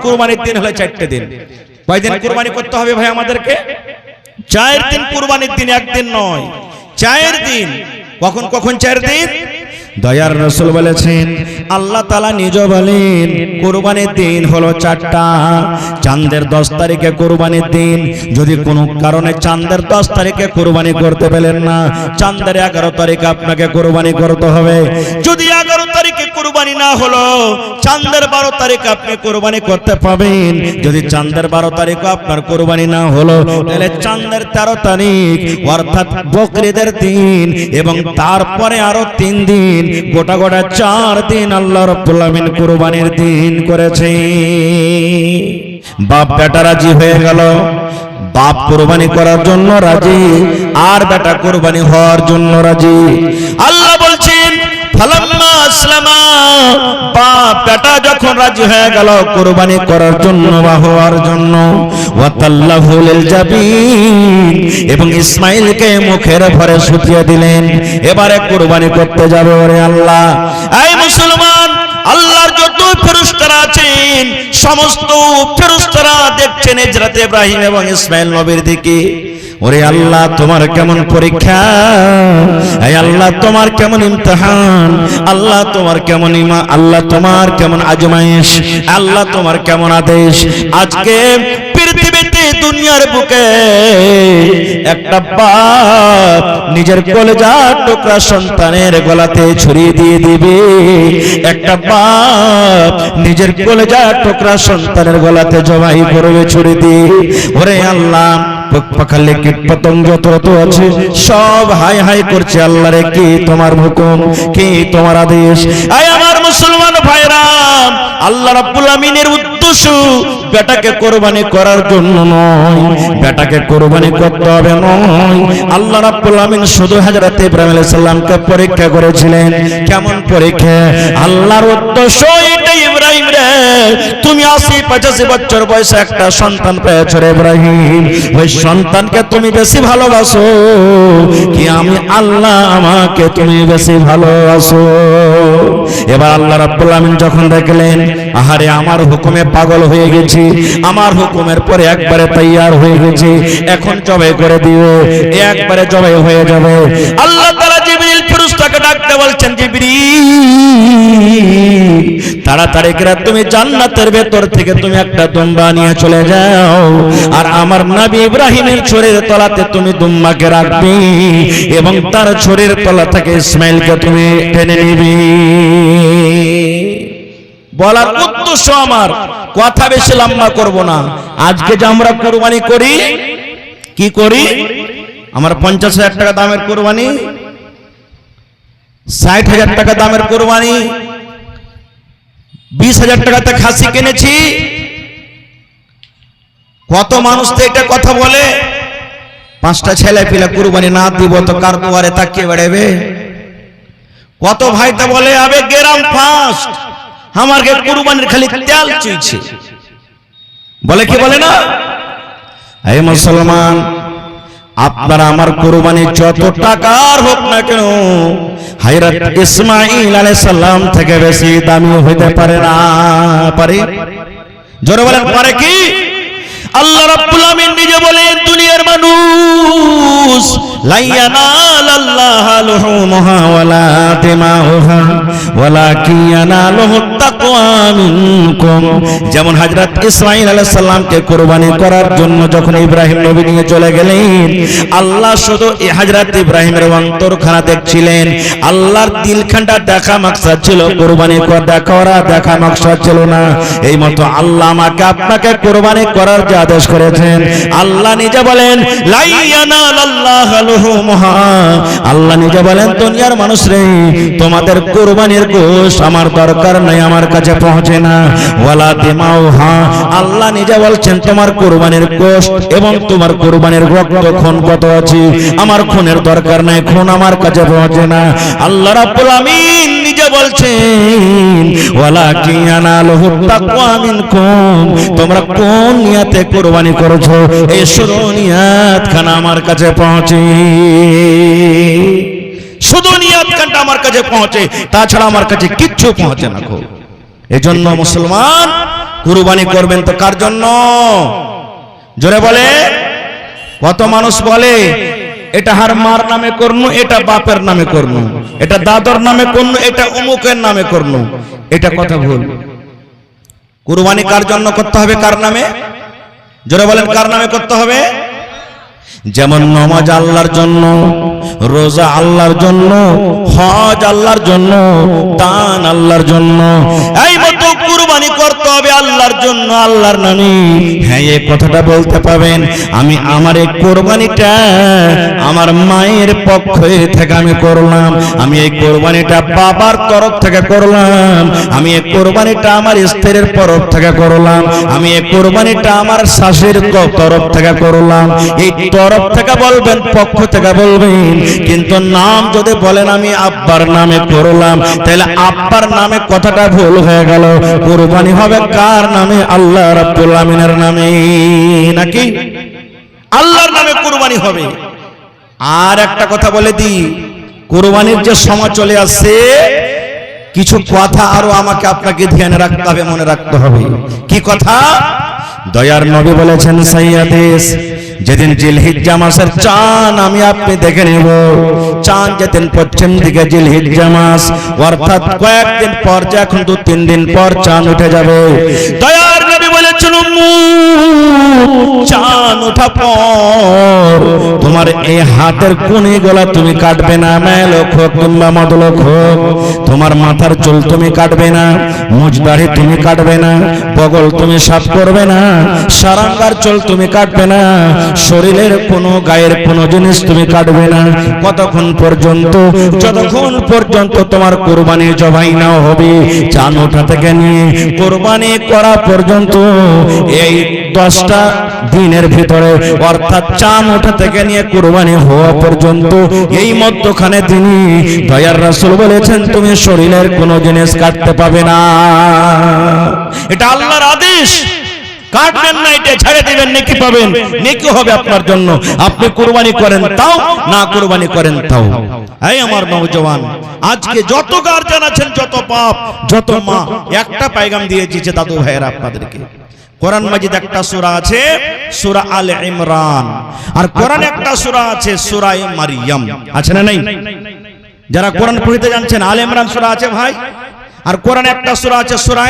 কুরবানির দিন হলো 4টে দিন। কয়দিন কুরবানি করতে হবে ভাই আমাদেরকে? 4 দিন কুরবানির দিন, একদিন নয়, 4 দিন। কখন কখন 4 দিন? দয়ার রাসূল বলেছেন, আল্লাহ তাআলা নিজে বলেন কুরবানির দিন হলো 4টা। চাঁদের 10 তারিখে কুরবানির দিন। যদি কোনো কারণে চাঁদের 10 তারিখে কুরবানি করতে পেলেন না, চাঁদের 11 তারিখে আপনাকে কুরবানি করতে হবে। যদি 11 তারিখে কুরবানি না হলো, চাঁদের 12 তারিখে আপনি কুরবানি করতে পাবেন। যদি চাঁদের 12 তারিখে আপনার কুরবানি না হলো, তাহলে চাঁদের 13 তারিখ অর্থাৎ বকরিদের দিন এবং তারপরে আরো 3 দিন, গোটা গোটা 4 দিন আল্লাহ রাব্বুল আমিন কুরবানির দিন করেছে। বাপ বেটা রাজি হয়ে গেল, বাপ কুরবানি করার জন্য রাজি, আর বেটা কুরবানি হওয়ার জন্য রাজি। আল্লাহ বলছেন ফালাম্মা আসলামা, বাপ বেটা যখন রাজি হয়ে গেল কুরবানি করার জন্য বা হওয়ার জন্য, ওয়াতাল্লাহু লিল জাবিন, এবং ইসমাঈলকে মুখের ভরে শুকিয়ে দিলেন। এবারে কুরবানি করতে যাবে। ওরে আল্লাহ, এই মুসলমান, আল্লাহর যত ফেরেশতারা আছেন সমস্ত ফেরেশতারা দেখছেন হযরত ইব্রাহিম এবং ইসমাঈল নবীর দিকে। ওরে আল্লাহ, তোমার কেমন পরীক্ষা, এই আল্লাহ তোমার কেমন ইমতিহান, আল্লাহ তোমার কেমন ঈমান, আল্লাহ তোমার কেমন আজমাইশ, আল্লাহ তোমার কেমন আদেশ। আজকে পৃথিবীতে দুনিয়ার বুকে একটা বাপ নিজের কলেজার টুকরা সন্তানের গলাতে ছুরি দিয়ে দিবে। একটা বাপ নিজের কলেজার টুকরা সন্তানের গলাতে জবাই করবে ছুরি দিয়ে। ওরে আল্লাহ, পাখালে কীট পতঙ্গ যত আছে সব হাই হাই করছে, আল্লাহ রে কি তোমার হুকুম, কি তোমার আদেশ। আয় আমার মুসলমান ভাইরা, আল্লাহ রাব্বুল আমিনের উদ্দেশ্য বেটাকে কুরবানি করার জন্য নয়, বেটাকে কুরবানি করতে হবে নয়। আল্লাহ রাব্বুল আমিন শুধু হযরত ইব্রাহিম আলাইহিস সালামকে পরীক্ষা করেছিলেন। কেমন পরীক্ষা? আল্লাহর উদ্দেশ্য এটাই, ইব্রাহিম রে তুমি 80-85 বছর বয়সে একটা সন্তান পেয়েছো রে ইব্রাহিম, ওই সন্তানকে তুমি বেশি ভালোবাসো কি আমি আল্লাহ আমাকে তুমি বেশি ভালোবাসো? এবার আল্লাহ রাব্বুল আমিন যখন দেখলেন আহারে আমার হুকুমে পাগল হয়ে গেছি, আমার হুকুমের পরে একবারে তৈয়ার হয়ে গেছি, এখন জবাই করে দিও, একবারে জবাই হয়ে যাবে। আল্লাহ তাআলা জিবরিল ফেরেশতাকে ডাকতে বলছেন, জিবরিল তাড়াতাড়ি করে তুমি জান্নাতের ভেতর থেকে তুমি একটা দুম্বা নিয়ে চলে যাও, আর আমার নবী ইব্রাহিমের ছুরির তলাতে তুমি দুম্বাকে রাখবে এবং তার ছুরির তলা থেকে ইসমাঈলকে তুমি টেনে নিবে। বলার উদ্দেশ্য আমার, কথা বেশি লম্বা করব না। আজকে যে আমরা কুরবানি করি, কি করি? আমার 50,000 টাকা দামের কুরবানি, 60,000 টাকা দামের কুরবানি, 20,000 টাকাতে খাসি কিনেছি। কত মানুষ তো এটা কথা বলে, 5টা ছেলে পিলে কুরবানি না দিব তো কার দুয়ারে তাকিয়ে বেড়াবে। কত ভাই তো বলে আবে গ্রাম ফাস্ট, আমাকে কুরবানির খালি তেল চুইছে, বলে কি বলে না? এই মুসলমান, আপনারা আমার কুরবানি যত টাকার হোক না কেন, হযরত ইসমাঈল আলাইহিস সালাম থেকে বেশি দামি হইতে পারে না। পারে? জোরে বলেন, পারে কি? আল্লাহ রাব্বুল আমিন নিজে বলেন, দুনিয়ার মানুষ লা ইয়ানালাল্লাহু লুহুমুহা ওয়ালা দিমাউহা ওয়ালাকিন ইয়ানালুহুত তাকওয়া মিনকুম। যেমন হযরত ইসমাঈল আলাইহিস সালামকে কুরবানি করার জন্য যখন ইব্রাহিম নবী নিয়ে চলে গেলেন, আল্লাহ শুধু হযরত ইব্রাহিমের অন্তরখানা দেখছিলেন, আল্লাহর দিলখানটা দেখা মাকসাদ ছিল, কুরবানি করা দেখা মাকসাদ ছিল না। এই মতো আল্লাহ আমাকে আপনাকে কুরবানি করার যে আদেশ করেছেন, আল্লাহ নিজে বলেন লা ইয়ানালাল্লাহু লুহুমুহা, আল্লাহ নিজে বলেন দুনিয়ার মানুষ রে তোমাদের কুরবানির গোশত আমার দরকার নাই, আমার কাছে পৌঁছে না। ওয়ালা দিমাউহা, আল্লাহ নিজে বলছেন তোমার কুরবানির গোশত এবং তোমার কুরবানির রক্ত খুন কত আছে, আমার খুনের দরকার নাই, খুন আমার কাছে পৌঁছে না। আল্লাহ রাব্বুল আমিন নিজে বলছেন ওয়ালাকিন ইয়ানালুহুত তাকওয়া মিনকুম, তোমরা কোন নিয়তে কুরবানি করেছো এই শুধু নিয়ত খানা আমার কাছে পৌঁছে, শুধু নিয়ত খানটা আমার কাছে পৌঁছে, তাছাড়া আমার কাছে কিচ্ছু পৌঁছে না। এজন্য মুসলমান কুরবানি করবেন তো কার জন্য? জোরে বলে। কত মানুষ বলে এটা হার মার নামে করনু, এটা বাপের নামে করনু, এটা দাদর নামে করনু, এটা অমুকের নামে করনু। এটা কথা ভুল। কুরবানি কার জন্য করতে হবে? কার নামে? জোরে বলেন, কার নামে করতে হবে? যেমন নামাজ আল্লাহর জন্য, রোজা আল্লাহর জন্য, হজ আল্লাহর জন্য, দান আল্লাহর জন্য, এই মতো কুরবানি করতে হবে আল্লাহর জন্য, আল্লাহর নামে। হ্যাঁ, এই কথাটা বলতে পাবেন, আমি আমার এই কুরবানিটা আমার মায়ের পক্ষ থেকে আমি করলাম, আমি এই কুরবানিটা বাবার তরফ থেকে করলাম, আমি এই কুরবানিটা আমার স্ত্রীর তরফ থেকে করলাম, আমি এই কুরবানিটা আমার শাশুড়ির তরফ থেকে করলাম। এই তরফ থেকে বলবেন, পক্ষ থেকে বলবেন, কিন্তু নাম যদি বলেন আমি আব্বার নামে করলাম, তাহলে আব্বার নামে কথাটা ভুল হয়ে গেল। কুরবানি হবে কার নামে? আল্লাহ রাব্বুল আমিনের নামে, নাকি আল্লাহর নামে কুরবানি হবে। আর একটা কথা বলে দিই, কুরবানির যে সময় চলে আসছে, কিছু কথা আরো আমাকে আপনাকে ধ্যানে রাখতে হবে, মনে রাখতে হবে। কি কথা? দয়ার নবী বলেছেন সাইয়াদিস, যেদিন জিলহিজ্জা মাসের চাঁদ আমি আপনি দেখে নেব, চাঁদ যেদিন পশ্চিম দিকে জিলহিজ্জা মাস, অর্থাৎ কয়েকদিন পর, যে এখন 2-3 দিন পর চাঁদ উঠে যাবে। দয়ার নবী বলেছেন, চাঁদ ওঠা পর তোমার এই হাতের কোণে গলা তুমি কাটবে না, মেলোক হোক কিংবা মদলোক হোক, তোমার মাথার চুল তুমি কাটবে না, মুজ দাড়ি তুমি কাটবে না, বগল তুমি সাফ করবে না, সারাঙ্গার চুল তুমি কাটবে না, শরীরের কোনো গায়ের কোনো জিনিস তুমি কাটবে না। কতক্ষণ পর্যন্ত? যতক্ষণ পর্যন্ত তোমার কুরবানি জবাই না হবে। চাঁদ ওঠা থেকে নিয়ে কুরবানি করা পর্যন্ত, এই 10টা দিনের ভিতরে, অর্থাৎ চাঁদ ওঠা থেকে নিয়ে কুরবানি হওয়া পর্যন্ত, এই মধ্যখানে তিনি দয়ার রাসূল বলেছেন, তুমি শরীরের কোনো জিনিস কাটতে পাবে না। এটা আল্লাহর আদেশ। কাটবেন না, এটা ছেড়ে দিবেন, নেকি পাবেন, নেকি হবে আপনার জন্য। আপনি কুরবানি করেন তাও, না কুরবানি করেন তাও। এই আমার নওজওয়ান, আজকে যত গার্জিয়ান আছেন, যত বাপ, যত মা, একটা পয়গাম দিয়েছি দাদু ভাইয়েরা আপনাদেরকে। কোরআন মাজিদ একটা সূরা আছে, সূরা আলে ইমরান, আর কোরআন একটা সূরা আছে, সূরা মারইয়াম। আছে না নাই? যারা কোরআন পড়তে জানছেন, আলে ইমরান সূরা আছে ভাই, আর কোরআন একটা সূরা আছে, সূরা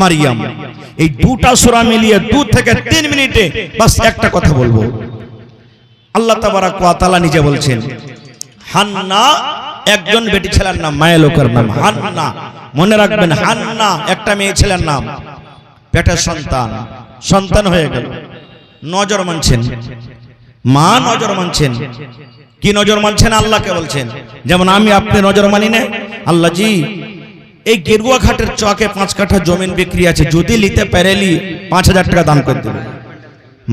মারইয়াম। এই দুটা সূরা মিলিয়ে 2 থেকে 3 মিনিটে বাস একটা কথা বলবো। আল্লাহ তাবারাক ওয়া তাআলা নিজে বলছেন, হান্না একজন বেটি ছেলের নাম, মায়ের লোকের নাম হান্না। মনে রাখবেন, হান্না একটা মেয়ে ছেলের নাম, পেটের সন্তান, সন্তান হয়ে গেল, নজর মানছেন, মা নজর মানছেন। কি নজর মানছেন? আল্লাহকে বলছেন। যেমন আমি আপনি নজর মানি না, আল্লাহ জি এই গেরুয়া ঘাটের চকে 5 কাঠা জমিন বিক্রি আছে, যদি নিতে পারেলি 5000 টাকা দান করে দেবে।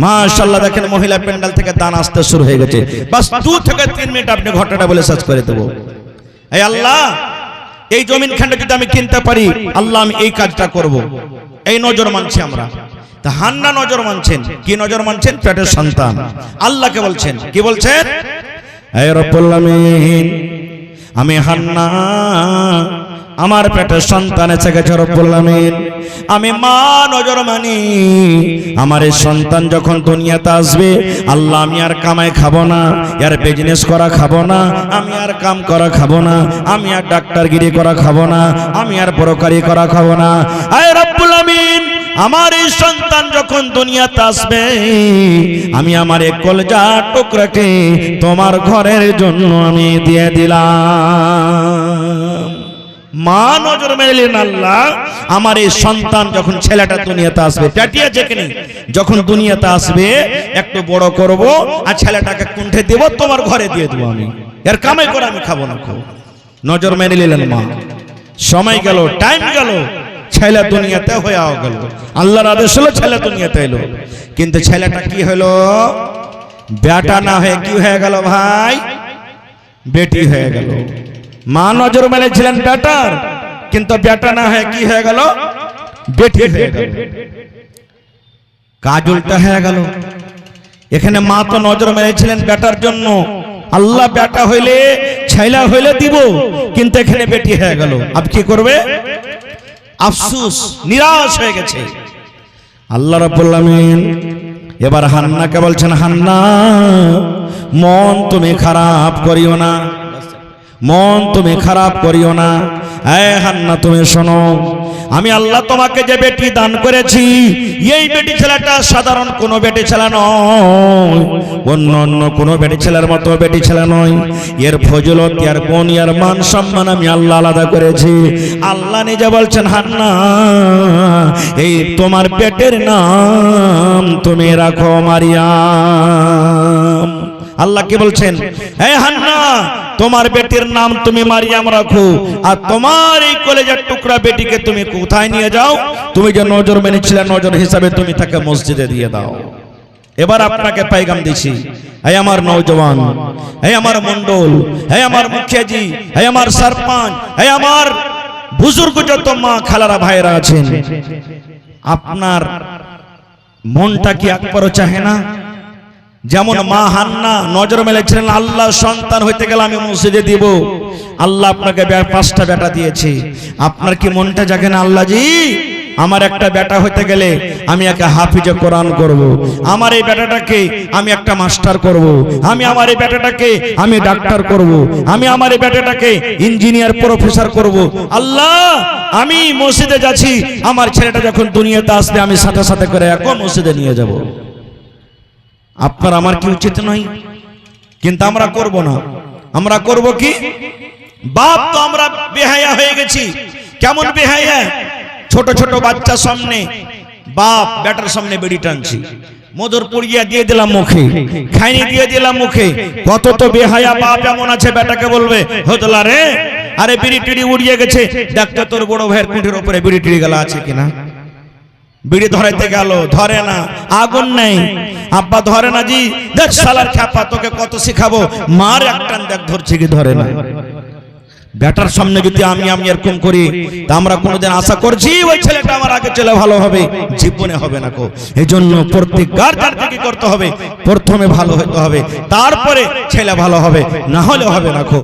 মাশাআল্লাহ, দেখেন মহিলা প্যান্ডেল থেকে দান আসতে শুরু হয়ে গেছে। বাস 2 থেকে 3 মিনিট আপনি ঘটনাটা বলে শেষ করে দেবো। এই আল্লাহ, এই জমিন খানটা যদি আমি কিনতে পারি, আল্লাহ আমি এই কাজটা করব। এই নজর মানছি আমরা। তা হান্না নজর মানছেন। কি নজর মানছেন? পেটের সন্তান। আল্লাহকে বলছেন, কি বলছেন? হে রব্বুল আমিন, আমি হান্না আমার পেটের সন্তান এসে গেছে রব্বুল আমিন, আমি মা নজর মানি, আমার এই সন্তান যখন দুনিয়াতে আসবে, আল্লাহ আমি আর কামাই খাবো না, আর বিজনেস করা খাবো না, আমি আর কাম করা খাবো না, আমি আর ডাক্তারগিরি করা খাবো না, আমি আর ব্রোকারি করা খাবো না। হে রব্বুল আমিন, আমার এই সন্তান যখন দুনিয়াতে আসবে, আমি আমার এই কলজা টুকরাকে তোমার ঘরের জন্য আমি দিয়ে দিলাম। মা নজর মেলেন, আল্লাহ আমার এই সন্তান যখন ছেলেটা দুনিয়াতে আসবে, পেটিয়া যেখানে যখন দুনিয়াতে আসবে, একটু বড় করব, আর ছেলেটাকে কুণ্ঠে দেব, তোমার ঘরে দিয়ে দেবো, আমি এর কামাই করে আমি খাবো না। নজর মেনে নিলেন মা। সময় গেল, টাইম গেল, ছেলে দুনিয়াতে হয়ে গেল, আল্লাহর আদেশ হলো ছেলে দুনিয়াতে এলো। কিন্তু ছেলেটা কি হলো? বেটা না হয়ে কি হয়ে গেল ভাই? বেটি হয়ে গেল। মা নজর মেলেছিলেন বেটার, কিন্তু বেটা না হয়ে কি হয়ে গেল? বেটি হয়ে গেল। কাজ উল্টা হয়ে গেল। এখানে মা তো নজর মেলেছিলেন বেটার জন্য, আল্লাহ বেটা হইলে ছেলে হইলে দিব, কিন্তু এখানে বেটি হয়ে গেল। আব কি করবে? আফসোস, নিরাশ হয়ে গেছে। আল্লাহ রাব্বুল আমিন এবার হান্নাকে বলছেন, হান্না মন তুমি খারাপ করিও না, মন তুমি খারাপ করিও না। এই হান্না তুমি শোনো, আমি আল্লাহ তোমাকে যে বেটি দান করেছি, এই বেটি ছেলেটা সাধারণ কোনো বেটি ছেলে নয়, অন্য অন্য কোনো বেটি ছেলের মতো বেটি ছেলে নয়। এর ফজিলত, এর গুণ, এর মান সম্মান আমি আল্লাহ আলাদা করেছি। আল্লাহ নিজে বলছেন, হান্না এই তোমার পেটের নাম তুমি রাখো মারিয়াম। আল্লাহ কি বলছেন, হে হান্না তোমার বেটির নাম তুমি মারিয়াম রাখো, আর তোমার এই কলেজের টুকরা বেটিকে তুমি কোথায় নিয়ে যাও? তুমি যে নজর মেনেছিলে, নজর হিসাবে তুমি তাকে মসজিদে দিয়ে দাও। এবার আপনাকে পাইগাম দিছি, হে আমার নওজওয়ান, হে আমার মন্ডল, হে আমার মুখিয়াজি, হে আমার সরপঞ্চ, হে আমার বুজুর্গ যত মা খালারা ভাইরা আছেন, আপনার মনটা কি একবারও চাহে না যেমন মা হান্না নজর মেলেছিলেন, আল্লাহ সন্তান হইতে গেলে আমি মসজিদে দিব, আল্লাহ আপনাকে 5টা বেটা দিয়েছে, আপনার কি মনটা জাগে না, আল্লাহ জি আমার একটা বেটা হইতে গেলে আমি একে হাফিজে কোরআন করব, আমার এই বেটাটাকে আমি একটা মাস্টার করব, আমি আমার এই বেটাটাকে আমি ডাক্তার করব, আমি আমার এই বেটাটাকে ইঞ্জিনিয়ার প্রফেসর করব। আল্লাহ আমি মসজিদে যাচ্ছি, আমার ছেলেটা যখন দুনিয়াতে আসবে আমি সাথে সাথে করে একদম মসজিদে নিয়ে যাব। আপনার আমার কি উচিত নয়? কিন্তু আমরা করব না। আমরা করব কি? বাপ তো আমরা বেহায়া হয়ে গেছি। কেমন বেহায়া? ছোট ছোট বাচ্চা সামনে বাপ বেটার সামনে বেড়ি টানছি, মধুর পুড়িয়া দিয়ে দিলাম মুখে, খাইনি দিয়ে দিলাম মুখে। কত তো বেহায়া বাপ এমন আছে, বেটাকে বলবে হতলা রে, আরে বিড়ি টিড়ি উড়িয়ে গেছে, দেখতো তোর বড় ভাইয়ের পিঠের উপরে বিড়ি টিড়ি গেলা আছে কিনা। বিড়ি ধরাইতে গেল, ধরে না, আগুন নেই, আব্বা ধরে না, জি দেখ শালার খ্যাপা তোকে কত শিখাবো, মার একটান দেখ ধরছে কি ধরে না। বেটার সামনে যদি আমি এরকম করি, তা আমরা কোনোদিন আশা করছি ওই ছেলেটা আমার আগে ছেলে ভালো হবে? জীবনে হবে না কো। এই জন্য প্রত্যেক গার্জিয়ানকে কি করতে হবে? প্রথমে ভালো হতে হবে, তারপরে ছেলে ভালো হবে, না হলে হবে না কো।